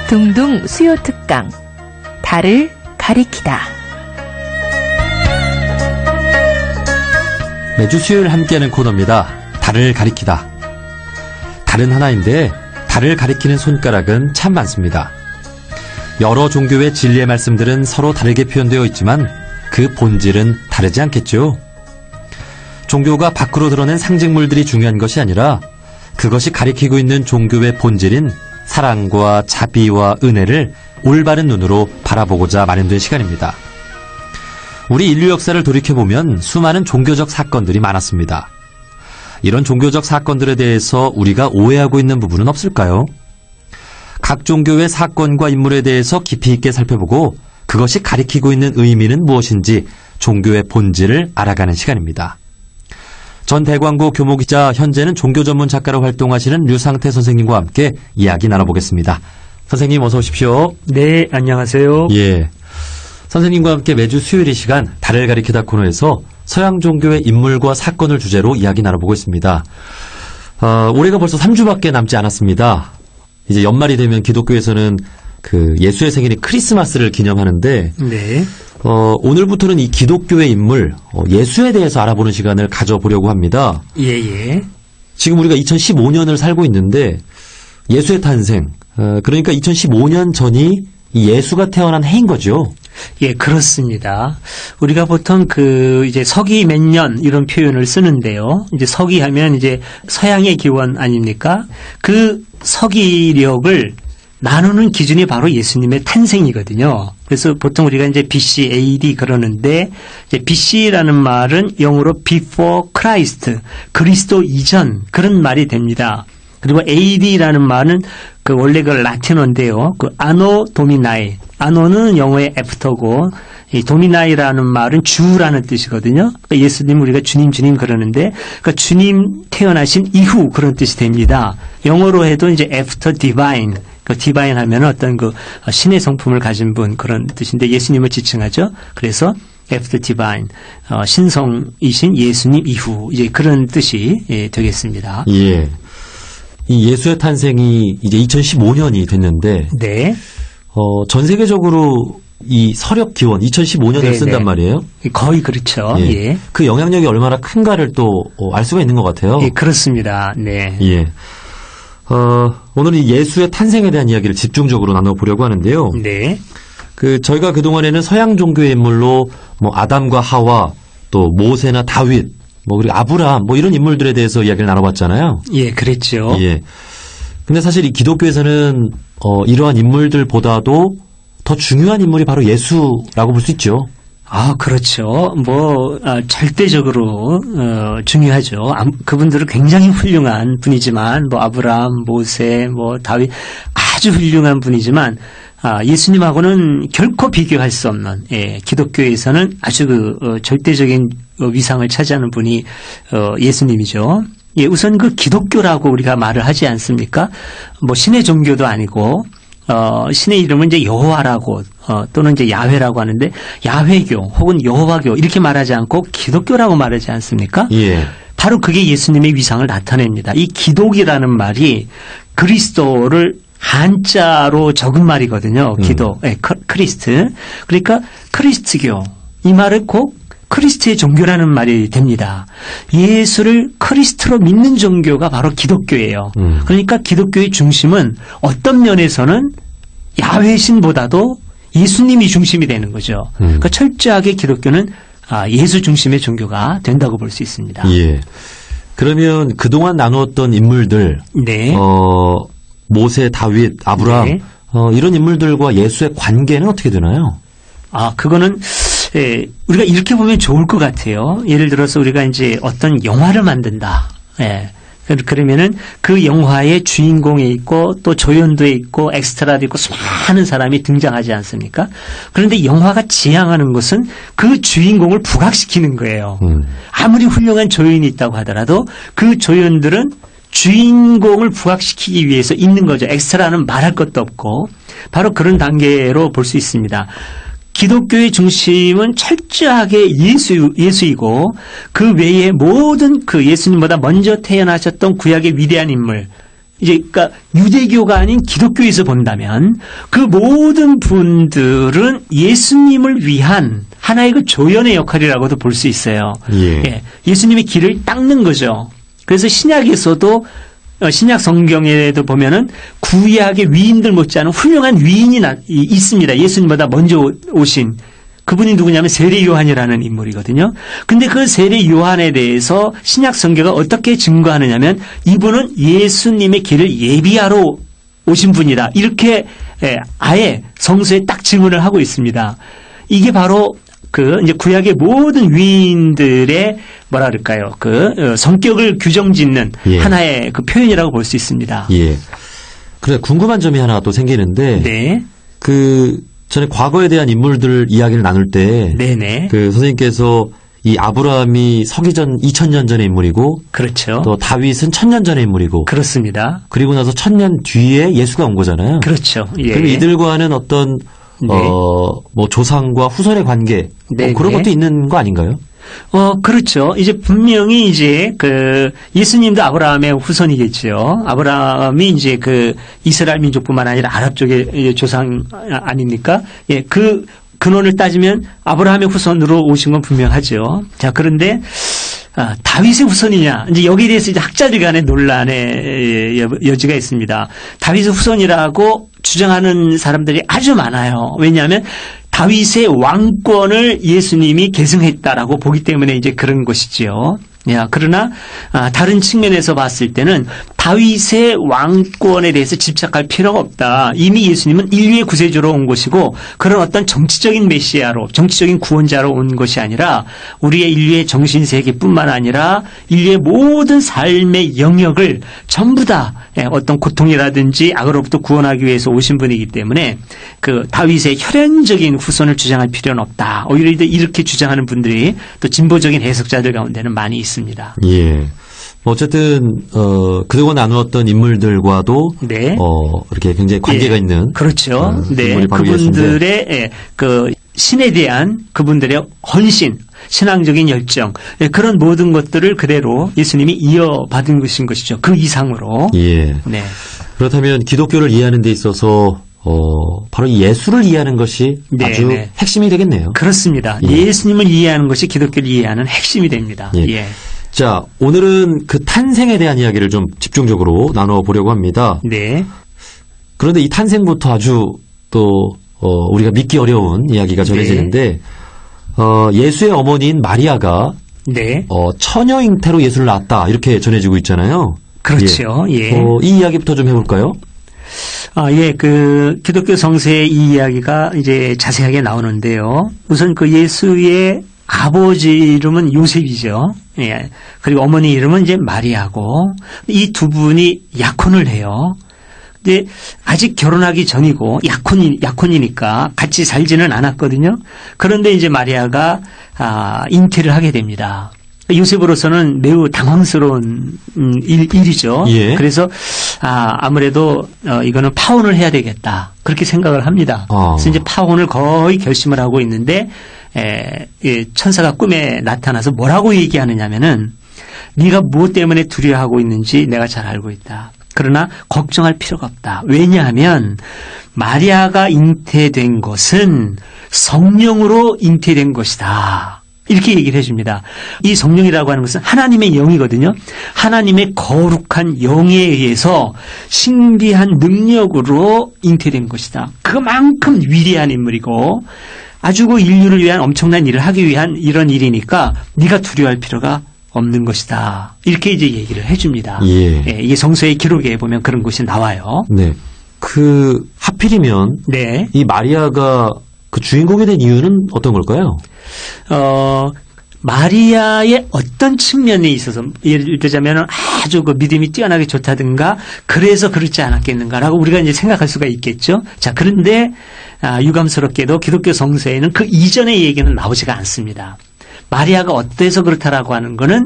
둥둥 수요 특강 달을 가리키다. 매주 수요일 함께하는 코너입니다. 달을 가리키다. 달은 하나인데 달을 가리키는 손가락은 참 많습니다. 여러 종교의 진리의 말씀들은 서로 다르게 표현되어 있지만 그 본질은 다르지 않겠죠. 종교가 밖으로 드러낸 상징물들이 중요한 것이 아니라 그것이 가리키고 있는 종교의 본질인 사랑과 자비와 은혜를 올바른 눈으로 바라보고자 마련된 시간입니다. 우리 인류 역사를 돌이켜보면 수많은 종교적 사건들이 많았습니다. 이런 종교적 사건들에 대해서 우리가 오해하고 있는 부분은 없을까요? 각 종교의 사건과 인물에 대해서 깊이 있게 살펴보고 그것이 가리키고 있는 의미는 무엇인지 종교의 본질을 알아가는 시간입니다. 전 대광고 교목이자 현재는 종교 전문 작가로 활동하시는 류상태 선생님과 함께 이야기 나눠보겠습니다. 선생님 어서 오십시오. 네, 안녕하세요. 예, 선생님과 함께 매주 수요일 이 시간 달을 가리키다 코너에서 서양 종교의 인물과 사건을 주제로 이야기 나눠보고 있습니다. 올해가 벌써 3주밖에 남지 않았습니다. 이제 연말이 되면 기독교에서는 그 예수의 생일인 크리스마스를 기념하는데 네. 오늘부터는 이 기독교의 인물 예수에 대해서 알아보는 시간을 가져보려고 합니다. 예. 지금 우리가 2015년을 살고 있는데 예수의 탄생, 그러니까 2015년 전이 이 예수가 태어난 해인 거죠. 예, 그렇습니다. 우리가 보통 이제 서기 몇 년 이런 표현을 쓰는데요. 이제 서기 하면 이제 서양의 기원 아닙니까? 그 서기력을 나누는 기준이 바로 예수님의 탄생이거든요. 그래서 보통 우리가 이제 BC, AD 그러는데 이제 BC라는 말은 영어로 before Christ, 그리스도 이전 그런 말이 됩니다. 그리고 AD라는 말은 원래 라틴어인데요. 아노 도미나이. 아노는 영어의 애프터고 이 도미나이라는 말은 주라는 뜻이거든요. 그러니까 예수님 우리가 주님 그러는데 그러니까 주님 태어나신 이후 그런 뜻이 됩니다. 영어로 해도 이제 after divine. 디바인 하면 어떤 신의 성품을 가진 분 그런 뜻인데 예수님을 지칭하죠. 그래서 after divine, 신성이신 예수님 이후 이제 그런 뜻이 되겠습니다. 예. 이 예수의 탄생이 이제 2015년이 됐는데, 네. 전 세계적으로 이 서력 기원 2015년을 쓴단 말이에요. 거의 그렇죠. 예. 예. 그 영향력이 얼마나 큰가를 또 알 수가 있는 것 같아요. 예, 그렇습니다. 네. 예. 오늘 이 예수의 탄생에 대한 이야기를 집중적으로 나눠보려고 하는데요. 네. 저희가 그동안에는 서양 종교의 인물로 아담과 하와, 또 모세나 다윗, 그리고 아브라함, 이런 인물들에 대해서 이야기를 나눠봤잖아요. 예, 그랬죠. 예. 근데 사실 이 기독교에서는, 이러한 인물들보다도 더 중요한 인물이 바로 예수라고 볼 수 있죠. 그렇죠. 절대적으로, 중요하죠. 그분들은 굉장히 훌륭한 분이지만, 아브라함, 모세, 다윗, 아주 훌륭한 분이지만, 예수님하고는 결코 비교할 수 없는, 기독교에서는 아주 절대적인 위상을 차지하는 분이, 예수님이죠. 예, 우선 기독교라고 우리가 말을 하지 않습니까? 신의 종교도 아니고, 신의 이름은 이제 여호와라고 또는 이제 야훼라고 하는데 야훼교 혹은 여호와교 이렇게 말하지 않고 기독교라고 말하지 않습니까? 예. 바로 그게 예수님의 위상을 나타냅니다. 이 기독이라는 말이 그리스도를 한자로 적은 말이거든요. 기도, 크리스트. 그러니까 크리스트교 이 말은 곧 크리스트의 종교라는 말이 됩니다. 예수를 크리스트로 믿는 종교가 바로 기독교예요. 그러니까 기독교의 중심은 어떤 면에서는 야훼신보다도 예수님이 중심이 되는 거죠. 그러니까 철저하게 기독교는 예수 중심의 종교가 된다고 볼 수 있습니다. 예. 그러면 그동안 나누었던 인물들, 네. 모세, 다윗, 아브라함, 네. 이런 인물들과 예수의 관계는 어떻게 되나요? 그거는 우리가 이렇게 보면 좋을 것 같아요. 예를 들어서 우리가 이제 어떤 영화를 만든다. 예. 그러면은 그 영화의 주인공에 있고 또 조연도에 있고 엑스트라도 있고 수많은 사람이 등장하지 않습니까? 그런데 영화가 지향하는 것은 그 주인공을 부각시키는 거예요. 아무리 훌륭한 조연이 있다고 하더라도 그 조연들은 주인공을 부각시키기 위해서 있는 거죠. 엑스트라는 말할 것도 없고 바로 그런 단계로 볼 수 있습니다. 기독교의 중심은 철저하게 예수이고 그 외에 모든 그 예수님보다 먼저 태어나셨던 구약의 위대한 인물 이제 그러니까 유대교가 아닌 기독교에서 본다면 그 모든 분들은 예수님을 위한 하나의 그 조연의 역할이라고도 볼 수 있어요. 예. 예수님의 길을 닦는 거죠. 그래서 신약에서도 신약 성경에도 보면은 구약의 위인들 못지않은 훌륭한 위인이 있습니다. 예수님보다 먼저 오신 그분이 누구냐면 세례 요한이라는 인물이거든요. 근데 그 세례 요한에 대해서 신약 성경가 어떻게 증거하느냐면 이분은 예수님의 길을 예비하러 오신 분이다. 이렇게 아예 성서에 딱 증언을 하고 있습니다. 이게 바로 그 이제 구약의 모든 위인들의 뭐라 그럴까요? 그 성격을 규정짓는 예. 하나의 그 표현이라고 볼 수 있습니다. 예. 그래 궁금한 점이 하나 또 생기는데 네. 그 전에 과거에 대한 인물들 이야기를 나눌 때 네네. 그 선생님께서 이 아브라함이 서기 전 2000년 전의 인물이고 그렇죠. 또 다윗은 1000년 전의 인물이고 그렇습니다. 그리고 나서 1000년 뒤에 예수가 온 거잖아요. 그렇죠. 예. 그럼 이들과는 어떤 네. 뭐 조상과 후손의 관계 네, 그런 네. 것도 있는 거 아닌가요? 그렇죠. 이제 분명히 이제 그 예수님도 아브라함의 후손이겠죠. 아브라함이 이제 그 이스라엘 민족뿐만 아니라 아랍 쪽의 조상 아닙니까? 예, 그 근원을 따지면 아브라함의 후손으로 오신 건 분명하죠. 자, 그런데 다윗의 후손이냐? 이제 여기에 대해서 이제 학자들 간의 논란의 여지가 있습니다. 다윗의 후손이라고 주장하는 사람들이 아주 많아요. 왜냐하면 다윗의 왕권을 예수님이 계승했다라고 보기 때문에 이제 그런 것이지요. 그러나 다른 측면에서 봤을 때는 다윗의 왕권에 대해서 집착할 필요가 없다. 이미 예수님은 인류의 구세주로 온 것이고 그런 어떤 정치적인 메시아로 정치적인 구원자로 온 것이 아니라 우리의 인류의 정신세계뿐만 아니라 인류의 모든 삶의 영역을 전부 다 어떤 고통이라든지 악으로부터 구원하기 위해서 오신 분이기 때문에 그 다윗의 혈연적인 후손을 주장할 필요는 없다. 오히려 이렇게 주장하는 분들이 또 진보적인 해석자들 가운데는 많이 있습니다. 예. 어쨌든 그동안 나누었던 인물들과도 네. 이렇게 굉장히 관계가 예. 있는 그렇죠. 네. 인물이 바로 그분들의 그 신에 대한 그분들의 헌신, 신앙적인 열정 그런 모든 것들을 그대로 예수님이 이어받은 것인 것이죠. 그 이상으로. 예. 네. 그렇다면 기독교를 이해하는 데 있어서 바로 예수를 이해하는 것이 네, 아주 네. 핵심이 되겠네요. 그렇습니다. 예. 예수님을 이해하는 것이 기독교를 이해하는 핵심이 됩니다. 예. 예. 자, 오늘은 그 탄생에 대한 이야기를 좀 집중적으로 나눠보려고 합니다. 네. 그런데 이 탄생부터 아주 또 우리가 믿기 어려운 이야기가 전해지는데 예수의 어머니인 마리아가 네. 처녀 잉태로 예수를 낳았다 이렇게 전해지고 있잖아요. 그렇죠. 예. 이 이야기부터 좀 해볼까요? 예, 그 기독교 성서의 이 이야기가 이제 자세하게 나오는데요. 우선 그 예수의 아버지 이름은 요셉이죠. 예. 그리고 어머니 이름은 이제 마리아고 이 두 분이 약혼을 해요. 근데 아직 결혼하기 전이고 약혼이니까 같이 살지는 않았거든요. 그런데 이제 마리아가 잉태를 하게 됩니다. 요셉으로서는 매우 당황스러운 일이죠. 예. 그래서 아무래도 이거는 파혼을 해야 되겠다 그렇게 생각을 합니다. 그래서 이제 파혼을 거의 결심을 하고 있는데 천사가 꿈에 나타나서 뭐라고 얘기하느냐면은 네가 무엇 때문에 두려워하고 있는지 내가 잘 알고 있다. 그러나 걱정할 필요가 없다. 왜냐하면 마리아가 잉태된 것은 성령으로 잉태된 것이다. 이렇게 얘기를 해줍니다. 이 성령이라고 하는 것은 하나님의 영이거든요. 하나님의 거룩한 영에 의해서 신비한 능력으로 잉태된 것이다. 그만큼 위대한 인물이고 아주 그 인류를 위한 엄청난 일을 하기 위한 이런 일이니까 네가 두려워할 필요가 없는 것이다. 이렇게 이제 얘기를 해줍니다. 예. 이게 성서의 기록에 보면 그런 것이 나와요. 네. 하필이면 네. 이 마리아가 그 주인공이 된 이유는 어떤 걸까요? 마리아의 어떤 측면에 있어서 예를 들자면 아주 그 믿음이 뛰어나게 좋다든가 그래서 그렇지 않았겠는가라고 우리가 이제 생각할 수가 있겠죠. 자, 그런데 유감스럽게도 기독교 성서에는 그 이전의 얘기는 나오지가 않습니다. 마리아가 어때서 그렇다라고 하는 거는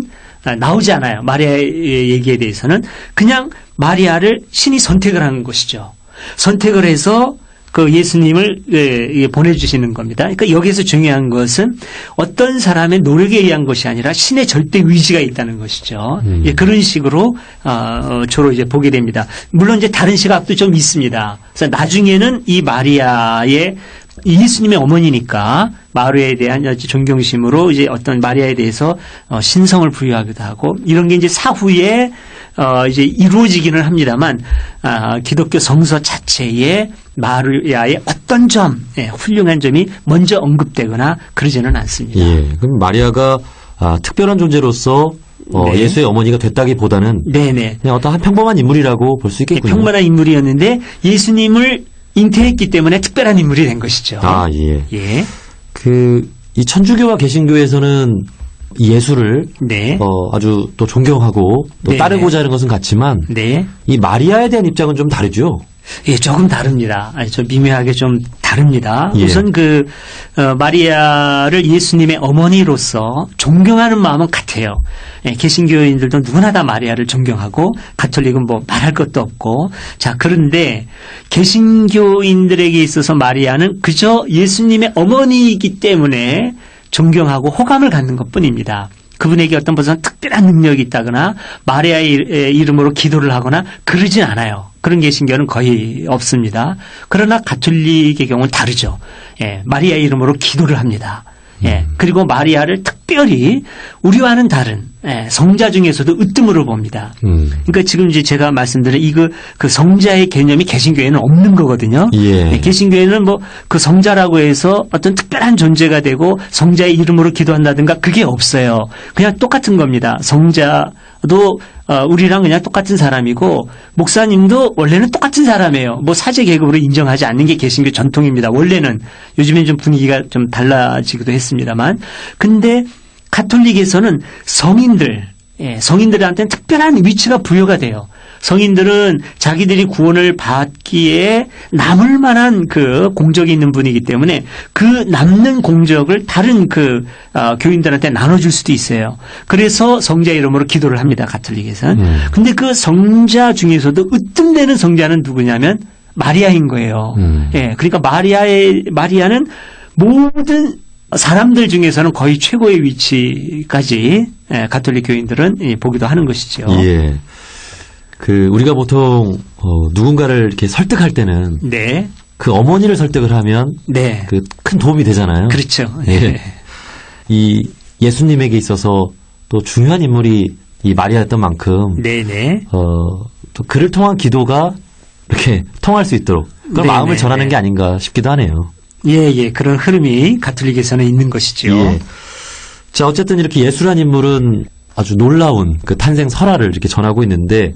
나오지 않아요. 마리아의 얘기에 대해서는 그냥 마리아를 신이 선택을 한 것이죠. 선택을 해서 그 예수님을 보내주시는 겁니다. 그러니까 여기서 중요한 것은 어떤 사람의 노력에 의한 것이 아니라 신의 절대 의지가 있다는 것이죠. 그런 식으로 주로 이제 보게 됩니다. 물론 이제 다른 시각도 좀 있습니다. 그래서 나중에는 이 마리아의 예수님의 어머니니까 마리아에 대한 존경심으로 이제 어떤 마리아에 대해서 신성을 부여하기도 하고 이런 게 이제 사후에 이제 이루어지기는 합니다만 기독교 성서 자체에 마리아의 어떤 점, 훌륭한 점이 먼저 언급되거나 그러지는 않습니다. 예, 그럼 마리아가 특별한 존재로서 네. 예수의 어머니가 됐다기보다는 네네. 그냥 어떤 한 평범한 인물이라고 볼 수 있겠군요. 평범한 인물이었는데 예수님을 잉태했기 때문에 특별한 인물이 된 것이죠. 예. 예. 이 천주교와 개신교에서는 이 예수를 네. 아주 또 존경하고 또 네네. 따르고자 하는 것은 같지만 네. 이 마리아에 대한 입장은 좀 다르죠. 예, 조금 다릅니다. 좀 미묘하게 좀 다릅니다. 예. 우선 마리아를 예수님의 어머니로서 존경하는 마음은 같아요. 예, 개신교인들도 누구나 다 마리아를 존경하고 가톨릭은 뭐 말할 것도 없고 자, 그런데 개신교인들에게 있어서 마리아는 그저 예수님의 어머니이기 때문에 존경하고 호감을 갖는 것뿐입니다. 그분에게 어떤 무슨 특별한 능력이 있다거나 마리아의 이름으로 기도를 하거나 그러진 않아요. 그런 개신교는 거의 없습니다. 그러나 가톨릭의 경우는 다르죠. 예, 마리아의 이름으로 기도를 합니다. 예, 그리고 마리아를 특별히 우리와는 다른 성자 중에서도 으뜸으로 봅니다. 그러니까 지금 이제 제가 말씀드린 그 성자의 개념이 개신교에는 없는 거거든요. 예. 개신교에는 뭐 그 성자라고 해서 어떤 특별한 존재가 되고 성자의 이름으로 기도한다든가 그게 없어요. 그냥 똑같은 겁니다. 성자도 우리랑 그냥 똑같은 사람이고 목사님도 원래는 똑같은 사람이에요. 뭐 사제 계급으로 인정하지 않는 게 개신교 전통입니다. 원래는 요즘엔 좀 분위기가 좀 달라지기도 했습니다만 근데 가톨릭에서는 성인들한테는 특별한 위치가 부여가 돼요. 성인들은 자기들이 구원을 받기에 남을 만한 그 공적이 있는 분이기 때문에 그 남는 공적을 다른 교인들한테 나눠줄 수도 있어요. 그래서 성자 이름으로 기도를 합니다. 가톨릭에서는. 근데 그 성자 중에서도 으뜸되는 성자는 누구냐면 마리아인 거예요. 예, 그러니까 마리아는 모든 사람들 중에서는 거의 최고의 위치까지 가톨릭 교인들은 보기도 하는 것이죠. 예. 우리가 보통 누군가를 이렇게 설득할 때는 네. 그 어머니를 설득을 하면 네. 큰 도움이 되잖아요. 그렇죠. 예. 네. 이 예수님에게 있어서 또 중요한 인물이 이 마리아였던 만큼 네네. 또 그를 통한 기도가 이렇게 통할 수 있도록 그런 네네. 마음을 전하는 게 아닌가 싶기도 하네요. 예. 그런 흐름이 가톨릭에서는 있는 것이죠. 예. 자, 어쨌든 이렇게 예수란 인물은 아주 놀라운 그 탄생 설화를 이렇게 전하고 있는데,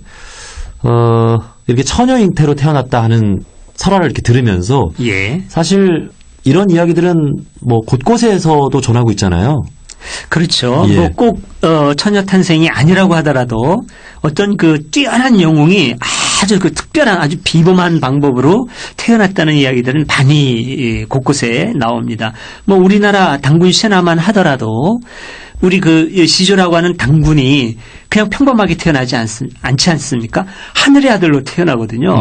이렇게 처녀 잉태로 태어났다 하는 설화를 이렇게 들으면서, 예. 사실 이런 이야기들은 뭐 곳곳에서도 전하고 있잖아요. 그렇죠. 예. 뭐 꼭 처녀 탄생이 아니라고 하더라도 어떤 그 뛰어난 영웅이 아주 그 특별한 아주 비범한 방법으로 태어났다는 이야기들은 많이 곳곳에 나옵니다. 뭐 우리나라 당군 신화만 하더라도 우리 시조라고 하는 당군이 그냥 평범하게 태어나지 않지 않습니까? 하늘의 아들로 태어나거든요.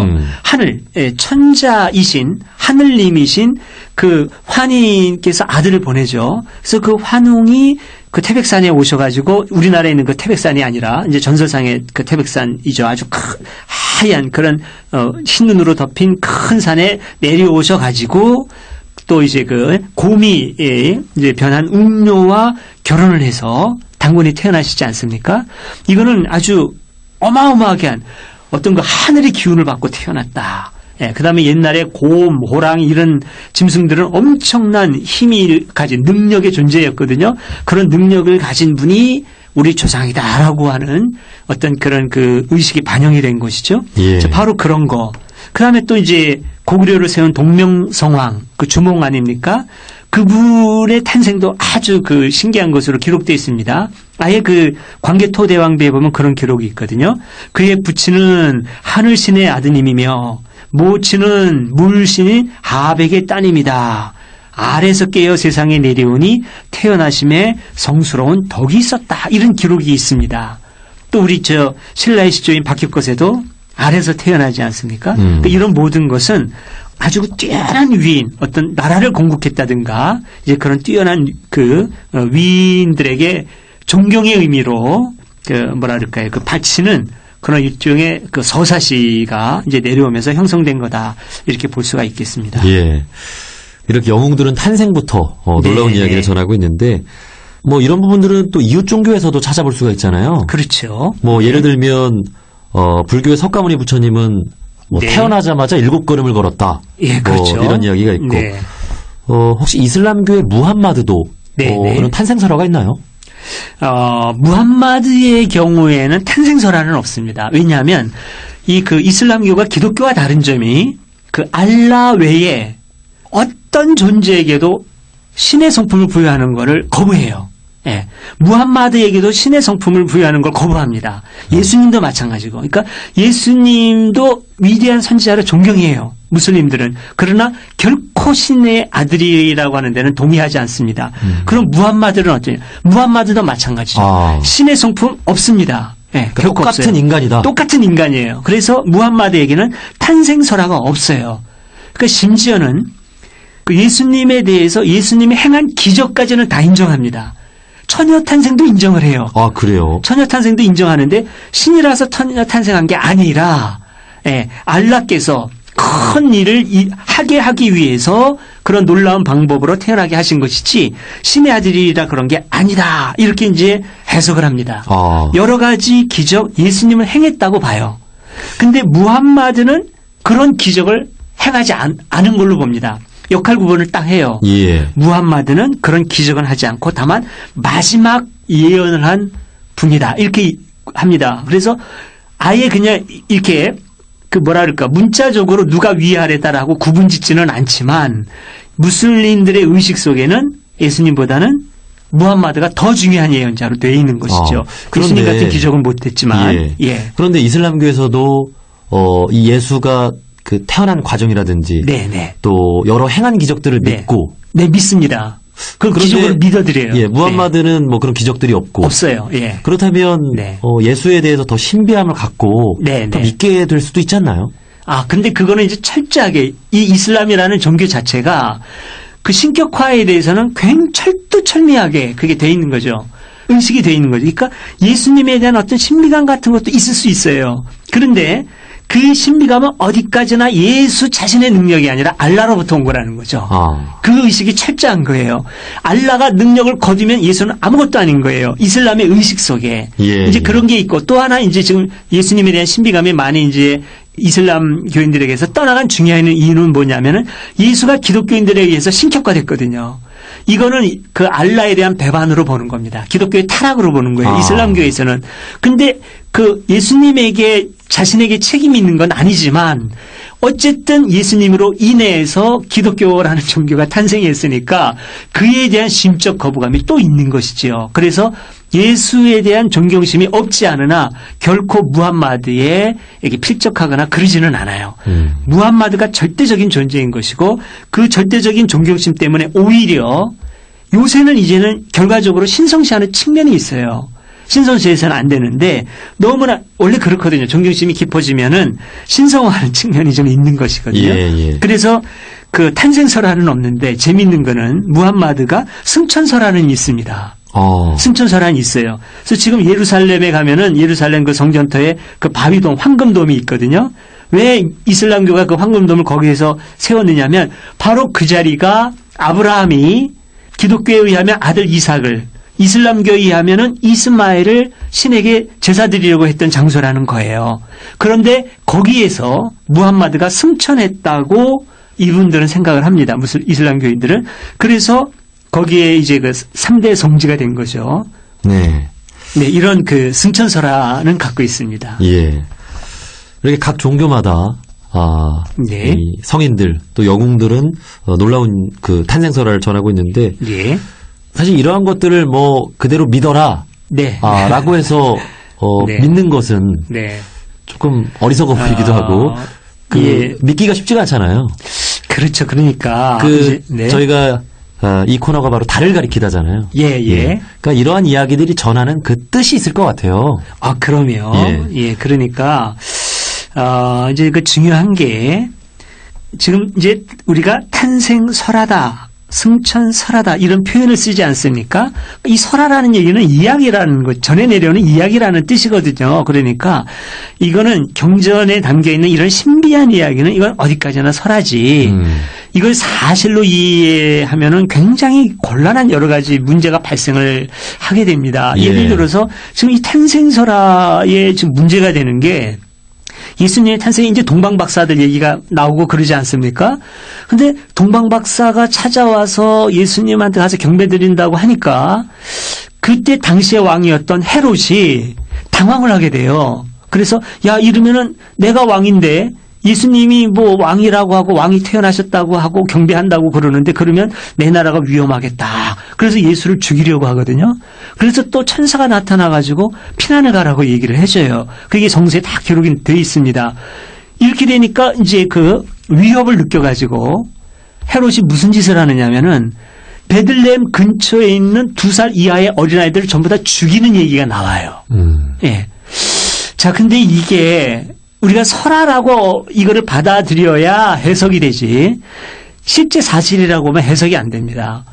하늘, 천자이신 하늘님이신 그 환희께서 아들을 보내죠. 그래서 그 환웅이 그 태백산에 오셔가지고 우리나라에 있는 그 태백산이 아니라 이제 전설상의 그 태백산이죠. 아주 하얀 그런 흰눈으로 덮인 큰 산에 내려오셔가지고 또 이제 그 고미에 이제 변한 웅녀와 결혼을 해서 당군이 태어나시지 않습니까? 이거는 아주 어마어마하게 한 어떤 그 하늘의 기운을 받고 태어났다. 예, 그 다음에 옛날에 곰, 호랑 이런 짐승들은 엄청난 힘이 가진 능력의 존재였거든요. 그런 능력을 가진 분이 우리 조상이다라고 하는 어떤 그런 그 의식이 반영이 된 것이죠. 예. 바로 그런 거. 그 다음에 또 이제 고구려를 세운 동명성왕, 그 주몽 아닙니까? 그분의 탄생도 아주 그 신기한 것으로 기록되어 있습니다. 아예 그 광개토대왕비에 보면 그런 기록이 있거든요. 그의 부친은 하늘신의 아드님이며 모친은 물신인 하백의 따님이다. 아래서 깨어 세상에 내려오니 태어나심에 성스러운 덕이 있었다. 이런 기록이 있습니다. 또 우리 신라의 시조인 박혁것에도 아래서 태어나지 않습니까? 그러니까 이런 모든 것은 아주 뛰어난 위인, 어떤 나라를 건국했다든가 이제 그런 뛰어난 위인들에게 존경의 의미로 뭐랄까요, 바치는 그런 일종의 서사시가 이제 내려오면서 형성된 거다 이렇게 볼 수가 있겠습니다. 예. 이렇게 영웅들은 탄생부터 놀라운 네. 이야기를 전하고 있는데 뭐 이런 부분들은 또 이웃 종교에서도 찾아볼 수가 있잖아요. 그렇죠. 뭐 예를 들면 불교의 석가모니 부처님은 뭐 네. 태어나자마자 7걸음을 걸었다. 예, 그렇죠. 뭐 이런 이야기가 있고 네. 혹시 이슬람교의 무함마드도 네, 네. 그런 탄생설화가 있나요? 무함마드의 경우에는 탄생설화는 없습니다. 왜냐하면 이슬람교가 기독교와 다른 점이 알라 외에 어떤 존재에게도 신의 성품을 부여하는 것을 거부해요. 예. 무함마드에게도 신의 성품을 부여하는 걸 거부합니다. 예수님도 마찬가지고. 그러니까 예수님도 위대한 선지자를 존경해요. 무슬림들은. 그러나 결코 신의 아들이라고 하는 데는 동의하지 않습니다. 그럼 무함마드는 어떠냐? 무함마드도 마찬가지죠. 신의 성품 없습니다. 예, 결코 똑같은 없어요. 인간이다. 똑같은 인간이에요. 그래서 무함마드에게는 탄생설화가 없어요. 그러니까 심지어는 예수님에 대해서 예수님이 행한 기적까지는 다 인정합니다. 처녀 탄생도 인정을 해요. 아, 그래요? 처녀 탄생도 인정하는데 신이라서 처녀 탄생한 게 아니라 알라께서 큰 일을 하게 하기 위해서 그런 놀라운 방법으로 태어나게 하신 것이지 신의 아들이라 그런 게 아니다. 이렇게 이제 해석을 합니다. 여러 가지 기적 예수님은 행했다고 봐요. 근데 무함마드는 그런 기적을 행하지 않은 걸로 봅니다. 역할 구분을 딱 해요. 예. 무함마드는 그런 기적은 하지 않고 다만 마지막 예언을 한 분이다. 이렇게 합니다. 그래서 아예 그냥 이렇게 문자적으로 누가 위아래다라고 구분 짓지는 않지만 무슬림들의 의식 속에는 예수님보다는 무함마드가 더 중요한 예언자로 되어 있는 것이죠. 예수님 같은 기적은 못했지만. 예. 그런데 이슬람교에서도 이 예수가 태어난 과정이라든지 네네. 또 여러 행한 기적들을 믿고 믿습니다. 그 기적을 믿어드려요. 예, 무함마드는 뭐 그런 기적들이 없고 없어요. 예. 그렇다면 예수에 대해서 더 신비함을 갖고 더 믿게 될 수도 있지 않나요? 근데 그거는 이제 철저하게 이 이슬람이라는 종교 자체가 신격화에 대해서는 굉장히 철두철미하게 그게 돼 있는 거죠. 의식이 돼 있는 거죠. 그러니까 예수님에 대한 어떤 신비감 같은 것도 있을 수 있어요. 그런데 그 신비감은 어디까지나 예수 자신의 능력이 아니라 알라로부터 온 거라는 거죠. 그 의식이 철저한 거예요. 알라가 능력을 거두면 예수는 아무것도 아닌 거예요. 이슬람의 의식 속에. 이제 그런 게 있고 또 하나 이제 지금 예수님에 대한 신비감이 많이 이제 이슬람 교인들에게서 떠나간 중요한 이유는 뭐냐면은 예수가 기독교인들에 의해서 신격화됐거든요. 이거는 알라에 대한 배반으로 보는 겁니다. 기독교의 타락으로 보는 거예요. 이슬람교에서는. 근데 예수님에게 자신에게 책임이 있는 건 아니지만 어쨌든 예수님으로 인해서 기독교라는 종교가 탄생했으니까 그에 대한 심적 거부감이 또 있는 것이지요. 그래서 예수에 대한 존경심이 없지 않으나 결코 무함마드에 필적하거나 그러지는 않아요. 무함마드가 절대적인 존재인 것이고 그 절대적인 존경심 때문에 오히려 요새는 이제는 결과적으로 신성시하는 측면이 있어요. 신성시해서는 안 되는데 너무나 원래 그렇거든요. 존경심이 깊어지면은 신성화하는 측면이 좀 있는 것이거든요. 그래서 탄생설화는 없는데 재미있는 거는 무함마드가 승천설화는 있습니다. 승천설화는 있어요. 그래서 지금 예루살렘에 가면은 예루살렘 성전터에 바위돔 황금돔이 있거든요. 왜 이슬람교가 황금돔을 거기에서 세웠느냐면 바로 그 자리가 아브라함이 기독교에 의하면 아들 이삭을 이슬람교에 의하면은 이스마엘을 신에게 제사 드리려고 했던 장소라는 거예요. 그런데 거기에서 무함마드가 승천했다고 이분들은 생각을 합니다. 이슬람교인들은. 그래서 거기에 이제 3대 성지가 된 거죠. 네, 이런 승천설화는 갖고 있습니다. 예. 이렇게 각 종교마다 이 성인들 또 영웅들은 놀라운 탄생설화를 전하고 있는데 사실 이러한 것들을 그대로 믿어라 라고 해서 믿는 것은 조금 어리석어 보이기도 하고 믿기가 쉽지가 않잖아요. 그렇죠. 그러니까 저희가 이 코너가 바로 달을 가리키다잖아요. 그러니까 이러한 이야기들이 전하는 그 뜻이 있을 것 같아요. 그럼요. 그러니까 이제 중요한 게 지금 이제 우리가 탄생설하다, 승천설하다 이런 표현을 쓰지 않습니까? 이 설하라는 얘기는 이야기라는 것, 전해 내려오는 이야기라는 뜻이거든요. 그러니까 이거는 경전에 담겨있는 이런 신비한 이야기는 이건 어디까지나 설하지. 이걸 사실로 이해하면은 굉장히 곤란한 여러 가지 문제가 발생을 하게 됩니다. 예. 예를 들어서 지금 이 탄생설화에 지금 문제가 되는 게 예수님의 탄생에 이제 동방박사들 얘기가 나오고 그러지 않습니까? 근데 동방박사가 찾아와서 예수님한테 가서 경배드린다고 하니까 그때 당시의 왕이었던 헤롯이 당황을 하게 돼요. 그래서 야, 이러면은 내가 왕인데 예수님이 뭐 왕이라고 하고 왕이 태어나셨다고 하고 경배한다고 그러는데 그러면 내 나라가 위험하겠다. 그래서 예수를 죽이려고 하거든요. 그래서 또 천사가 나타나가지고 피난을 가라고 얘기를 해줘요. 그게 정서에 다 기록이 되어 있습니다. 이렇게 되니까 이제 그 위협을 느껴가지고 헤롯이 무슨 짓을 하느냐면은 베들레헴 근처에 있는 2살 이하의 어린아이들을 전부 다 죽이는 얘기가 나와요. 예. 자, 근데 이게 우리가 설화라고 이거를 받아들여야 해석이 되지 실제 사실이라고 하면 해석이 안 됩니다.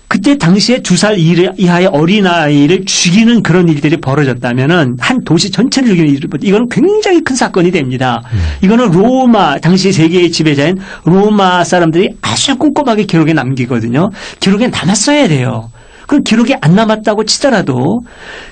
그때 당시에 2살 이하의 어린아이를 죽이는 그런 일들이 벌어졌다면은 한 도시 전체를 죽이는 일을 이거는 굉장히 큰 사건이 됩니다. 이거는 로마 당시 세계의 지배자인 로마 사람들이 아주 꼼꼼하게 기록에 남기거든요. 기록에 남았어야 돼요. 그럼 기록이 안 남았다고 치더라도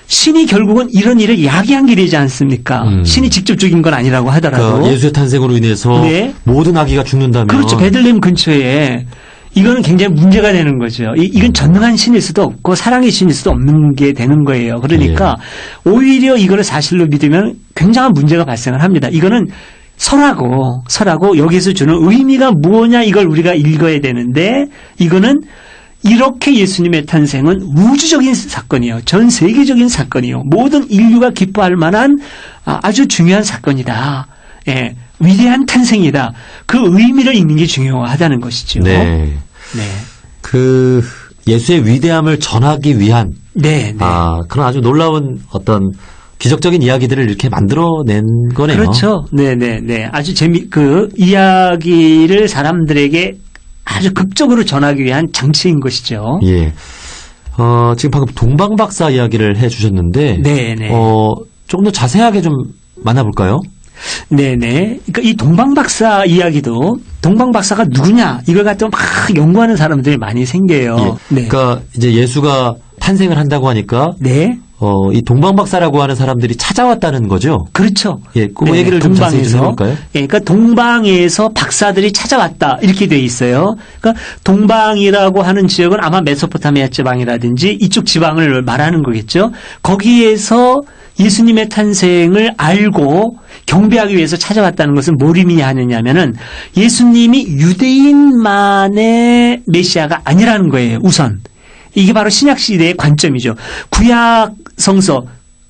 신이 결국은 이런 일을 야기한 길이지 않습니까? 신이 직접 죽인 건 아니라고 하더라도. 그러니까 예수의 탄생으로 인해서 네. 모든 아기가 죽는다면. 그렇죠. 베들레헴 근처에 이거는 굉장히 문제가 되는 거죠. 이건 전능한 신일 수도 없고 사랑의 신일 수도 없는 게 되는 거예요. 그러니까 오히려 이거를 사실로 믿으면 굉장한 문제가 발생을 합니다. 이거는 설하고 여기서 주는 의미가 뭐냐 이걸 우리가 읽어야 되는데 이거는 이렇게 예수님의 탄생은 우주적인 사건이에요. 전 세계적인 사건이에요. 모든 인류가 기뻐할 만한 아주 중요한 사건이다. 예, 위대한 탄생이다. 그 의미를 읽는 게 중요하다는 것이죠. 네. 네. 그 예수의 위대함을 전하기 위한 네, 네. 그런 아주 놀라운 어떤 기적적인 이야기들을 이렇게 만들어낸 거네요. 그렇죠. 네, 네, 네. 아주 그 이야기를 사람들에게 아주 극적으로 전하기 위한 장치인 것이죠. 예. 지금 방금 동방박사 이야기를 해 주셨는데. 네네. 조금 더 자세하게 좀 만나볼까요? 네네. 그러니까 이 동방박사 이야기도 동방박사가 누구냐 이걸 갖다 막 연구하는 사람들이 많이 생겨요. 예. 네. 그러니까 이제 예수가 탄생을 한다고 하니까. 네. 이 동방박사라고 하는 사람들이 찾아왔다는 거죠? 그렇죠. 예, 그 네, 얘기를 좀 자세히 좀 해볼까요? 예, 그러니까 동방에서 박사들이 찾아왔다 이렇게 돼 있어요. 그러니까 동방이라고 하는 지역은 아마 메소포타미아 지방이라든지 이쪽 지방을 말하는 거겠죠. 거기에서 예수님의 탄생을 알고 경배하기 위해서 찾아왔다는 것은 뭘 의미하느냐면은 예수님이 유대인만의 메시아가 아니라는 거예요. 우선. 이게 바로 신약시대의 관점이죠. 구약 성서,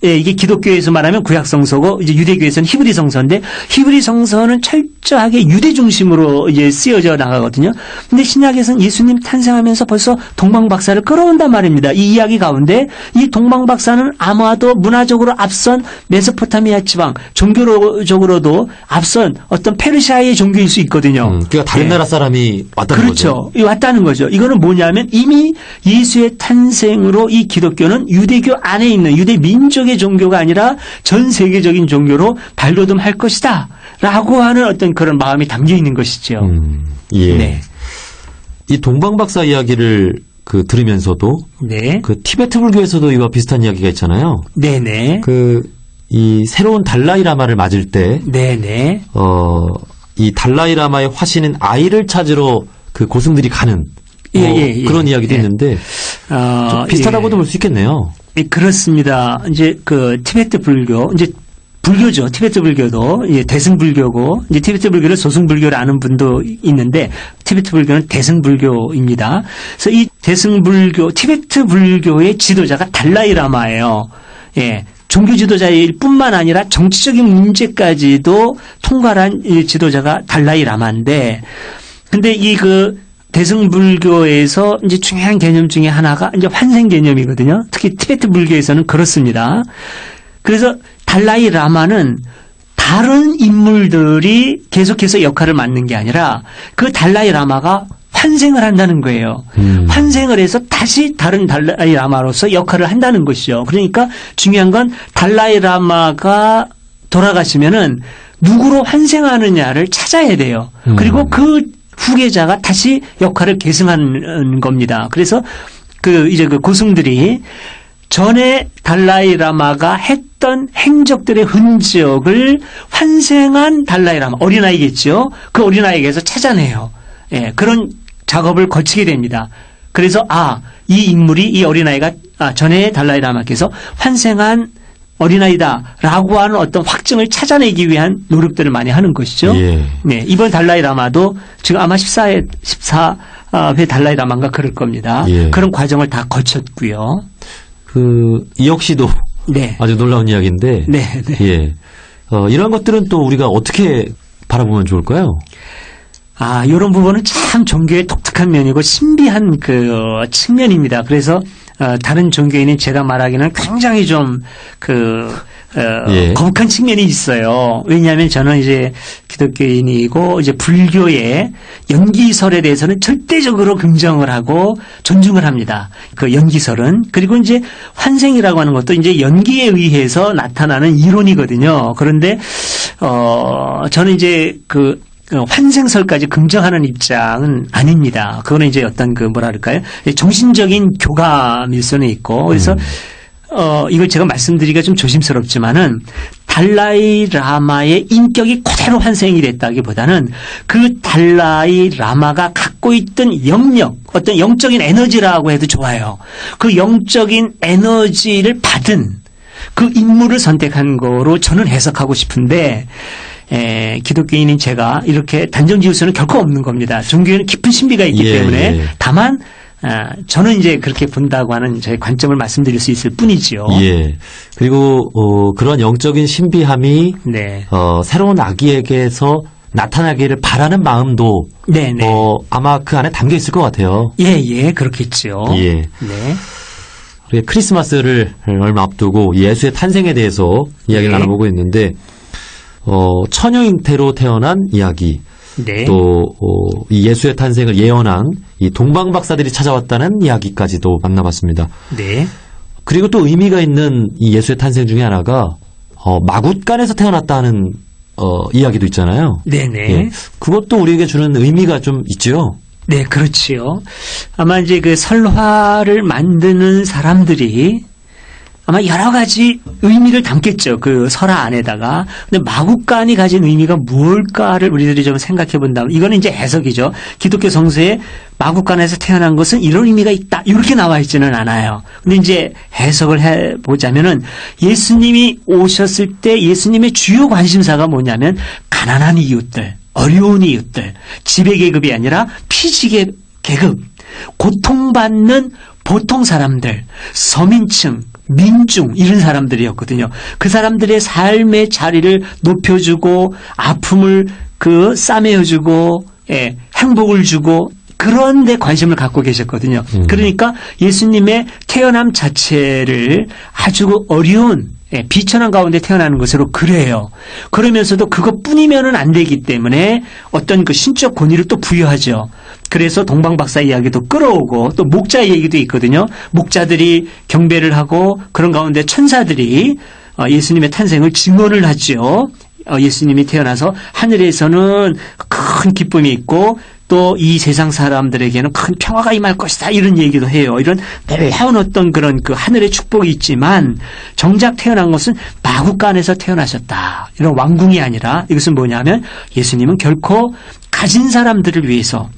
예, 이게 기독교에서 말하면 구약 성서고 이제 유대교에서는 히브리 성서인데 히브리 성서는 철저하게 유대 중심으로 이제 쓰여져 나가거든요. 근데 신약에서는 예수님 탄생하면서 벌써 동방박사를 끌어온단 말입니다. 이 이야기 가운데 이 동방박사는 아마도 문화적으로 앞선 메소포타미아 지방, 종교적으로도 앞선 어떤 페르시아의 종교일 수 있거든요. 그러니까 다른 나라 사람이 왔다는 거죠. 그렇죠. 왔다는 거죠. 이거는 뭐냐면 이미 예수의 탄생으로 이 기독교는 유대교 안에 있는 유대 민족의 종교가 아니라 전 세계적인 종교로 발돋움할 것이다 라고 하는 어떤 그런 마음이 담겨 있는 것이죠. 예. 네. 이 동방박사 이야기를 들으면서도 네. 그 티베트 불교에서도 이와 비슷한 이야기가 있잖아요. 네네. 이 새로운 달라이라마를 맞을 때 네네. 이 달라이라마의 화신인 아이를 찾으러 그 고승들이 가는 예. 그런 이야기도 있는데 좀 비슷하다고도 볼 수 있겠네요. 예, 그렇습니다. 이제 티베트 불교, 이제 불교죠. 티베트 불교도 이제 대승불교고, 이제 티베트 불교를 소승불교를 아는 분도 있는데, 티베트 불교는 대승불교입니다. 그래서 이 대승불교, 티베트 불교의 지도자가 달라이라마예요. 예. 종교 지도자일 뿐만 아니라 정치적인 문제까지도 통과한 이 지도자가 달라이라마인데, 근데 대승불교에서 이제 중요한 개념 중에 하나가 이제 환생 개념이거든요. 특히 티베트 불교에서는 그렇습니다. 그래서 달라이 라마는 다른 인물들이 계속해서 역할을 맡는 게 아니라 그 달라이 라마가 환생을 한다는 거예요. 환생을 해서 다시 다른 달라이 라마로서 역할을 한다는 것이죠. 그러니까 중요한 건 달라이 라마가 돌아가시면은 누구로 환생하느냐를 찾아야 돼요. 그리고 그 후계자가 다시 역할을 계승하는 겁니다. 그래서 이제 그 고승들이 전에 달라이 라마가 했던 행적들의 흔적을 환생한 달라이 라마, 어린아이겠죠. 그 어린아이에게서 찾아내요. 예, 그런 작업을 거치게 됩니다. 그래서 이 인물이 이 어린아이가 전에 달라이 라마께서 환생한 어린아이다라고 하는 어떤 확증을 찾아내기 위한 노력들을 많이 하는 것이죠. 예. 네, 이번 달라이 라마도 지금 아마 14회 달라이 라마인가 그럴 겁니다. 예. 그런 과정을 다 거쳤고요. 이 역시도 네. 아주 놀라운 이야기인데. 네, 네. 예. 이런 것들은 또 우리가 어떻게 바라보면 좋을까요? 이런 부분은 참 종교의 독특한 면이고 신비한 측면입니다. 그래서 다른 종교인은 제가 말하기는 굉장히 좀 예. 거북한 측면이 있어요. 왜냐하면 저는 이제 기독교인이고 이제 불교의 연기설에 대해서는 절대적으로 긍정을 하고 존중을 합니다. 그 연기설은. 그리고 이제 환생이라고 하는 것도 이제 연기에 의해서 나타나는 이론이거든요. 그런데 저는 이제 환생설까지 긍정하는 입장은 아닙니다. 그거는 이제 어떤 뭐랄까요? 정신적인 교감일 수는 있고. 그래서, 이걸 제가 말씀드리기가 좀 조심스럽지만은 달라이 라마의 인격이 그대로 환생이 됐다기보다는 그 달라이 라마가 갖고 있던 영역, 어떤 영적인 에너지라고 해도 좋아요. 그 영적인 에너지를 받은 그 인물을 선택한 거로 저는 해석하고 싶은데, 기독교인인 제가 이렇게 단정 지을 수는 결코 없는 겁니다. 종교에는 깊은 신비가 있기 때문에 다만 저는 이제 그렇게 본다고 하는 저의 관점을 말씀드릴 수 있을 뿐이지요. 예. 그리고 그런 영적인 신비함이 네. 새로운 아기에게서 나타나기를 바라는 마음도 네네. 아마 그 안에 담겨 있을 것 같아요. 예, 그렇겠죠. 예. 네. 우리 크리스마스를 얼마 앞두고 예수의 탄생에 대해서 이야기를 나눠보고 있는데 처녀 잉태로 태어난 이야기, 네. 또 이 예수의 탄생을 예언한 이 동방 박사들이 찾아왔다는 이야기까지도 만나봤습니다. 네. 그리고 또 의미가 있는 이 예수의 탄생 중에 하나가 마굿간에서 태어났다는 이야기도 있잖아요. 네네. 예. 그것도 우리에게 주는 의미가 좀 있죠. 네, 그렇지요. 아마 이제 그 설화를 만드는 사람들이 아마 여러 가지 의미를 담겠죠. 그 설화 안에다가. 근데 마국간이 가진 의미가 무엇일까를 우리들이 좀 생각해 본다면, 이거는 이제 해석이죠. 기독교 성서에 마국간에서 태어난 것은 이런 의미가 있다, 이렇게 나와 있지는 않아요. 근데 이제 해석을 해 보자면은 예수님이 오셨을 때 예수님의 주요 관심사가 뭐냐면 가난한 이웃들, 어려운 이웃들, 지배계급이 아니라 피지계급, 고통받는 보통 사람들, 서민층, 민중, 이런 사람들이었거든요. 그 사람들의 삶의 자리를 높여주고 아픔을 싸매어주고 행복을 주고 그런 데 관심을 갖고 계셨거든요. 그러니까 예수님의 태어남 자체를 아주 어려운 비천한 가운데 태어나는 것으로 그래요. 그러면서도 그것뿐이면은 안 되기 때문에 어떤 그 신적 권위를 또 부여하죠. 그래서 동방박사 이야기도 끌어오고 또 목자 얘기도 있거든요. 목자들이 경배를 하고 그런 가운데 천사들이 예수님의 탄생을 증언을 하죠. 예수님이 태어나서 하늘에서는 큰 기쁨이 있고 또 이 세상 사람들에게는 큰 평화가 임할 것이다, 이런 얘기도 해요. 이런 놀라운 어떤 그런 그 하늘의 축복이 있지만 정작 태어난 것은 마국간에서 태어나셨다, 이런 왕궁이 아니라 이것은 뭐냐면 예수님은 결코 가진 사람들을 위해서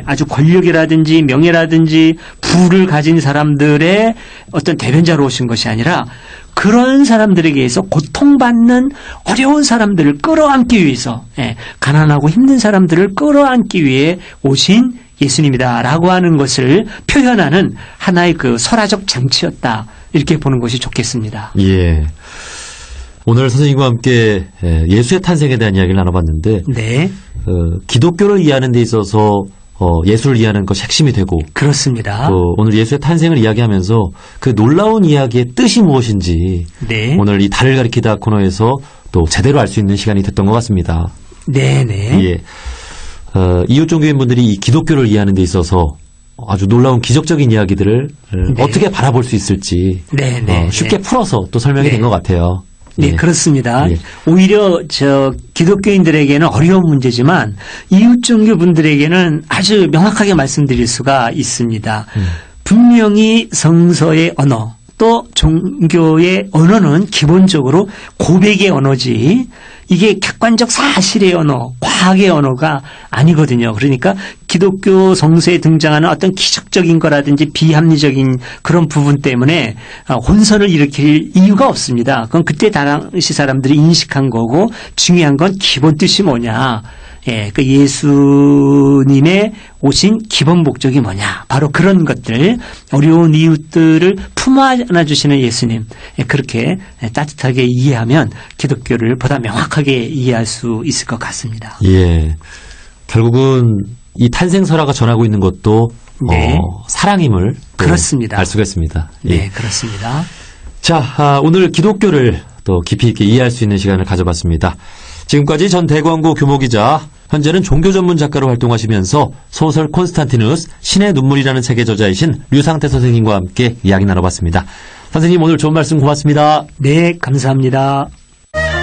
아주 권력이라든지 명예라든지 부를 가진 사람들의 어떤 대변자로 오신 것이 아니라 그런 사람들에게 의해서 고통받는 어려운 사람들을 끌어안기 위해서, 가난하고 힘든 사람들을 끌어안기 위해 오신 예수님이다라고 하는 것을 표현하는 하나의 그 설화적 장치였다, 이렇게 보는 것이 좋겠습니다. 예. 오늘 선생님과 함께 예수의 탄생에 대한 이야기를 나눠봤는데, 네. 기독교를 이해하는 데 있어서 예수를 이해하는 것이 핵심이 되고, 그렇습니다. 오늘 예수의 탄생을 이야기하면서 그 놀라운 이야기의 뜻이 무엇인지, 네. 오늘 이 달을 가리키다 코너에서 또 제대로 알 수 있는 시간이 됐던 것 같습니다. 네네. 예. 이웃 종교인분들이 이 기독교를 이해하는 데 있어서 아주 놀라운 기적적인 이야기들을 네. 어떻게 바라볼 수 있을지 네네. 쉽게 풀어서 또 설명이 네. 된 것 같아요. 네, 예. 그렇습니다. 예. 오히려 기독교인들에게는 어려운 문제지만 이웃 종교 분들에게는 아주 명확하게 말씀드릴 수가 있습니다. 분명히 성서의 언어 또 종교의 언어는 기본적으로 고백의 언어지 이게 객관적 사실의 언어, 과학의 언어가 아니거든요. 그러니까 기독교 성서에 등장하는 어떤 기적적인 거라든지 비합리적인 그런 부분 때문에 혼선을 일으킬 이유가 없습니다. 그건 그때 당시 사람들이 인식한 거고 중요한 건 기본 뜻이 뭐냐. 예, 그 예수님의 오신 기본 목적이 뭐냐. 바로 그런 것들, 어려운 이웃들을 품어 안아주시는 예수님. 예, 그렇게 따뜻하게 이해하면 기독교를 보다 명확하게 이해할 수 있을 것 같습니다. 예. 결국은 이 탄생설화가 전하고 있는 것도 네. 사랑임을 그렇습니다. 알 수가 있습니다. 예. 네, 그렇습니다. 자, 오늘 기독교를 또 깊이 있게 이해할 수 있는 시간을 가져봤습니다. 지금까지 전 대광고 교모기자, 현재는 종교 전문 작가로 활동하시면서 소설 콘스탄티누스, 신의 눈물이라는 책의 저자이신 류상태 선생님과 함께 이야기 나눠봤습니다. 선생님 오늘 좋은 말씀 고맙습니다. 네, 감사합니다.